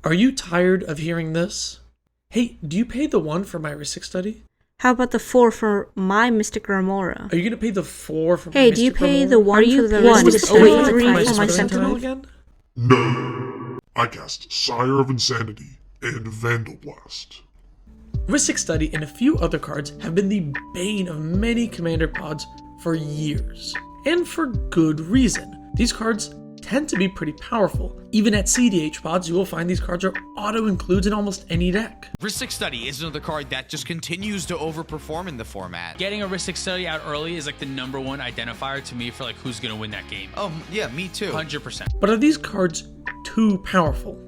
Are you tired of hearing this? Hey, do you pay the 1 for my Rhystic study? How about the 4 for my Mystic Remora? Are you gonna pay the 4 for my Hey, Mystic do you pay Remora? the 1 for the one? Rhystic Oh, wait, study, 3 and 5 for for my Sentinel Sentinel? again? No. I cast Sire of Insanity and Vandal Blast. Rhystic Study and a few other cards have been the bane of many commander pods for years. And for good reason. These cards tend to be pretty powerful. Even at CDH pods, you will find these cards are auto-includes in almost any deck. Rhystic Study is another card that just continues to overperform in the format. Getting a Rhystic Study out early is like the #1 identifier to me for like who's gonna win that game. Oh, yeah, me too. 100%. But are these cards too powerful?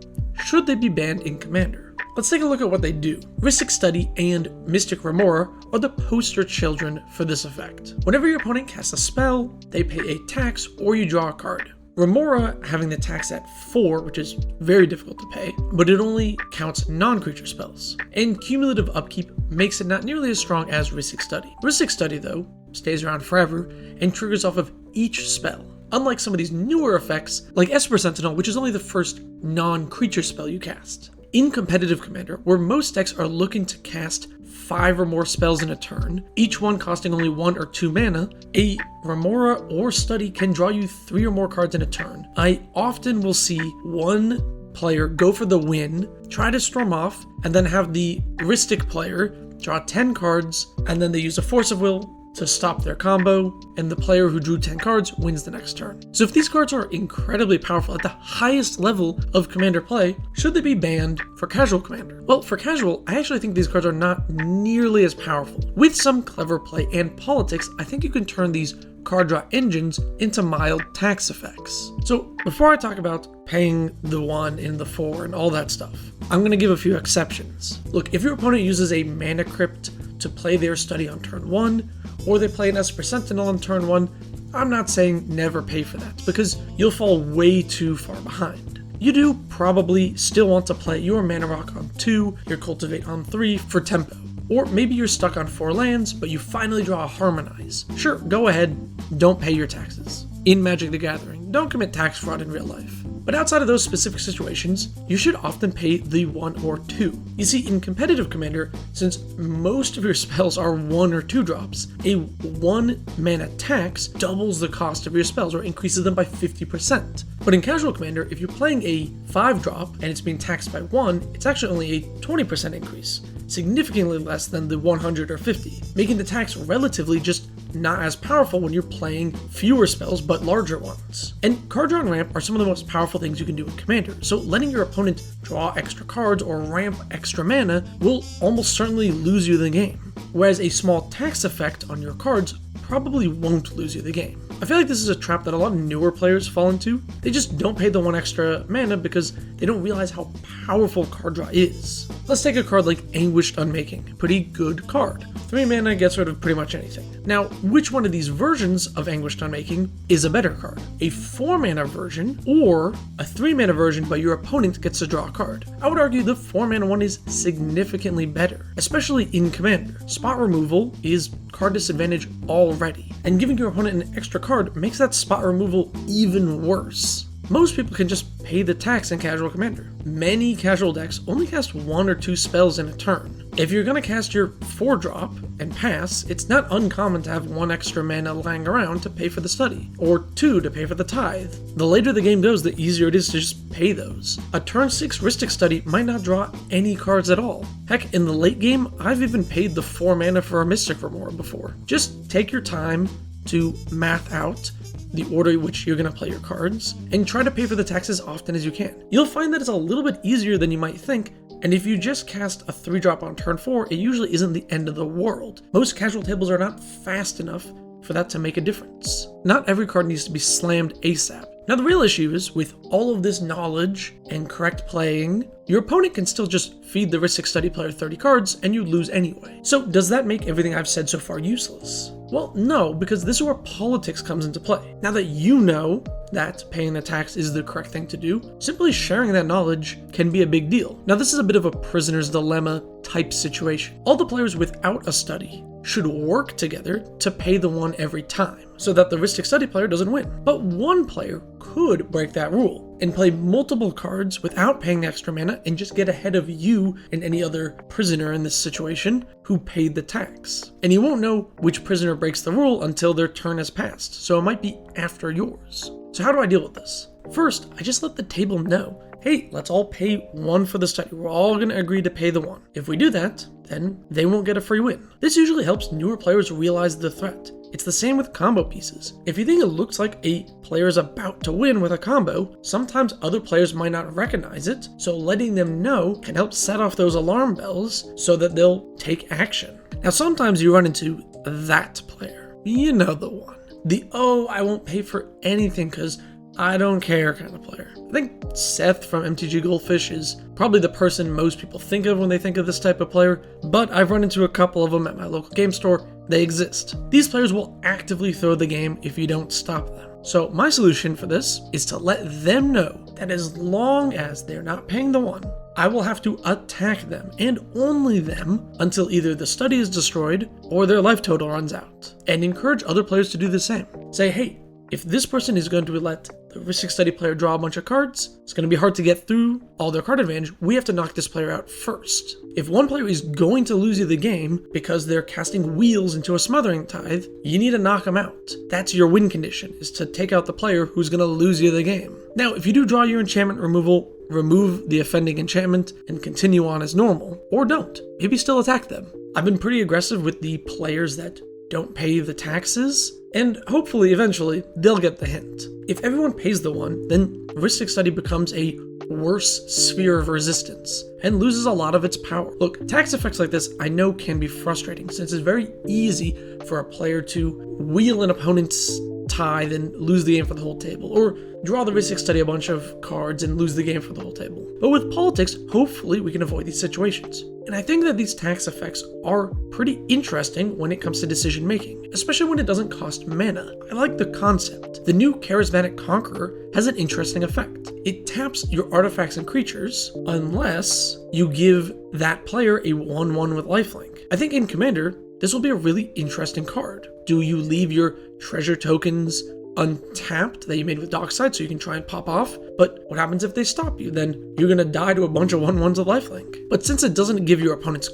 Should they be banned in Commander? Let's take a look at what they do. Rhystic Study and Mystic Remora are the poster children for this effect. Whenever your opponent casts a spell, they pay a tax or you draw a card. Remora having the tax at 4, which is very difficult to pay, but it only counts non-creature spells. And cumulative upkeep makes it not nearly as strong as Rhystic Study. Rhystic Study, though, stays around forever and triggers off of each spell. Unlike some of these newer effects, like Esper Sentinel, which is only the first non-creature spell you cast. In competitive Commander, where most decks are looking to cast 5 or more spells in a turn, each one costing only 1 or 2 mana, a Remora or Study can draw you 3 or more cards in a turn. I often will see one player go for the win, try to storm off, and then have the Rhystic player draw 10 cards, and then they use a Force of Will to stop their combo, and the player who drew 10 cards wins the next turn. So if these cards are incredibly powerful at the highest level of Commander play, should they be banned for casual Commander? Well, for casual, I actually think these cards are not nearly as powerful. With some clever play and politics, I think you can turn these card draw engines into mild tax effects. So before I talk about paying the 1 and the 4 and all that stuff, I'm going to give a few exceptions. Look, if your opponent uses a Mana Crypt to play their study on turn 1, or they play an Esper Sentinel on turn 1, I'm not saying never pay for that, because you'll fall way too far behind. You do probably still want to play your Mana Rock on 2, your Cultivate on 3 for tempo. Or maybe you're stuck on 4 lands, but you finally draw a Harmonize. Sure, go ahead, don't pay your taxes. In Magic the Gathering, don't commit tax fraud in real life. But outside of those specific situations, you should often pay the 1 or 2. You see, in competitive Commander, since most of your spells are 1 or 2 drops, a 1 mana tax doubles the cost of your spells or increases them by 50%. But in casual Commander, if you're playing a 5 drop and it's being taxed by 1, it's actually only a 20% increase, significantly less than the 100 or 50, making the tax relatively just not as powerful when you're playing fewer spells but larger ones. And card draw and ramp are some of the most powerful things you can do in Commander, so letting your opponent draw extra cards or ramp extra mana will almost certainly lose you the game, whereas a small tax effect on your cards probably won't lose you the game. I feel like this is a trap that a lot of newer players fall into. They just don't pay the 1 extra mana because they don't realize how powerful card draw is. Let's take a card like Anguished Unmaking, pretty good card. 3 mana gets rid of pretty much anything. Now, which one of these versions of Anguished Unmaking is a better card? A 4 mana version or a 3 mana version but your opponent gets to draw a card? I would argue the 4 mana one is significantly better, especially in Commander. Spot removal is card disadvantage already, and giving your opponent an extra card makes that spot removal even worse. Most people can just pay the tax in casual Commander. Many casual decks only cast 1 or 2 spells in a turn. If you're going to cast your 4 drop and pass, it's not uncommon to have 1 extra mana lying around to pay for the study, or 2 to pay for the tithe. The later the game goes, the easier it is to just pay those. A turn 6 Rhystic Study might not draw any cards at all. Heck, in the late game, I've even paid the 4 mana for a Mystic Remora before. Just take your time to math out the order in which you're going to play your cards, and try to pay for the tax as often as you can. You'll find that it's a little bit easier than you might think, and if you just cast a 3 drop on turn 4, it usually isn't the end of the world. Most casual tables are not fast enough for that to make a difference. Not every card needs to be slammed ASAP. Now the real issue is, with all of this knowledge and correct playing, your opponent can still just feed the Rhystic Study player 30 cards and you lose anyway. So does that make everything I've said so far useless? Well, no, because this is where politics comes into play. Now that you know that paying the tax is the correct thing to do, simply sharing that knowledge can be a big deal. Now this is a bit of a prisoner's dilemma type situation. All the players without a study should work together to pay the one every time, so that the Rhystic Study player doesn't win. But one player could break that rule and play multiple cards without paying extra mana and just get ahead of you and any other prisoner in this situation who paid the tax. And you won't know which prisoner breaks the rule until their turn has passed, so it might be after yours. So how do I deal with this? First, I just let the table know, hey, let's all pay 1 for the study. We're all going to agree to pay the 1. If we do that, then they won't get a free win. This usually helps newer players realize the threat. It's the same with combo pieces. If you think it looks like a player is about to win with a combo, sometimes other players might not recognize it, so letting them know can help set off those alarm bells so that they'll take action. Now sometimes you run into that player. You know the one. The, oh, I won't pay for anything because I don't care kind of player. I think Seth from MTG Goldfish is probably the person most people think of when they think of this type of player, but I've run into a couple of them at my local game store. They exist. These players will actively throw the game if you don't stop them. So my solution for this is to let them know that as long as they're not paying the 1, I will have to attack them, and only them, until either the study is destroyed or their life total runs out. And encourage other players to do the same. Say, hey, if this person is going to let the Rhystic Study player draw a bunch of cards, it's going to be hard to get through all their card advantage. We have to knock this player out first. If one player is going to lose you the game because they're casting wheels into a Smothering Tithe, you need to knock them out. That's your win condition, is to take out the player who's going to lose you the game. Now, if you do draw your enchantment removal, remove the offending enchantment and continue on as normal, or don't. Maybe still attack them. I've been pretty aggressive with the players that don't pay the taxes, and hopefully eventually they'll get the hint. If everyone pays the 1, then Rhystic Study becomes a worse sphere of resistance and loses a lot of its power. Look, tax effects like this I know can be frustrating since it's very easy for a player to wheel an opponent's tithe and lose the game for the whole table, or draw the Rhystic Study a bunch of cards and lose the game for the whole table. But with politics, hopefully we can avoid these situations. And I think that these tax effects are pretty interesting when it comes to decision making, especially when it doesn't cost mana. I like the concept. The new Charismatic Conqueror has an interesting effect. It taps your artifacts and creatures unless you give that player a 1/1 with lifelink. I think in Commander, this will be a really interesting card. Do you leave your treasure tokens untapped that you made with Dockside so you can try and pop off? But what happens if they stop you? Then you're gonna die to a bunch of 1/1s of lifelink. But since it doesn't give your opponents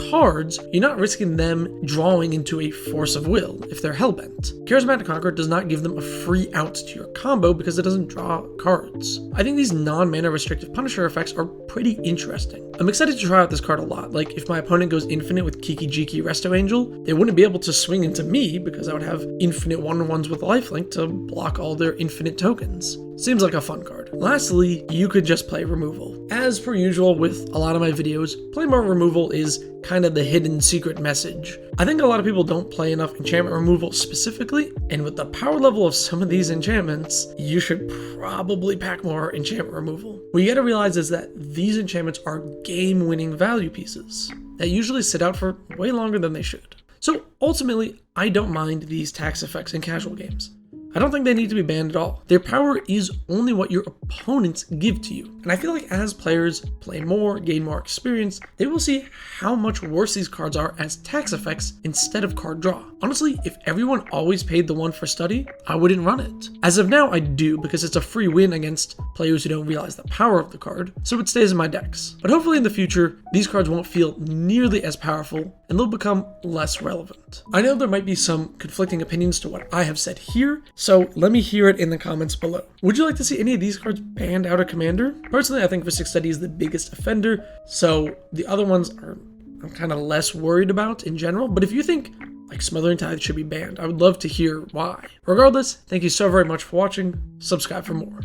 cards, you're not risking them drawing into a force of will if they're hellbent. Charismatic Conqueror does not give them a free out to your combo because it doesn't draw cards. I think these non-mana restrictive Punisher effects are pretty interesting. I'm excited to try out this card a lot. Like, if my opponent goes infinite with Kiki Jiki Resto Angel, they wouldn't be able to swing into me because I would have infinite 1/1s with lifelink to block all their infinite tokens. Seems like a fun card. Lastly, you could just play removal. As per usual with a lot of my videos, play more removal is kind of the hidden secret message. I think a lot of people don't play enough enchantment removal specifically, and with the power level of some of these enchantments, you should probably pack more enchantment removal. What you gotta realize is that these enchantments are game-winning value pieces that usually sit out for way longer than they should. So ultimately, I don't mind these tax effects in casual games. I don't think they need to be banned at all. Their power is only what your opponents give to you. And I feel like as players play more, gain more experience, they will see how much worse these cards are as tax effects instead of card draw. Honestly, if everyone always paid the 1 for study, I wouldn't run it. As of now, I do because it's a free win against players who don't realize the power of the card, so it stays in my decks. But hopefully in the future, these cards won't feel nearly as powerful and they'll become less relevant. I know there might be some conflicting opinions to what I have said here, so let me hear it in the comments below. Would you like to see any of these cards banned out of Commander? Personally, I think Rhystic Study is the biggest offender, so the other ones I'm kind of less worried about in general, but if you think like Smothering Tithe should be banned, I would love to hear why. Regardless, thank you so very much for watching. Subscribe for more.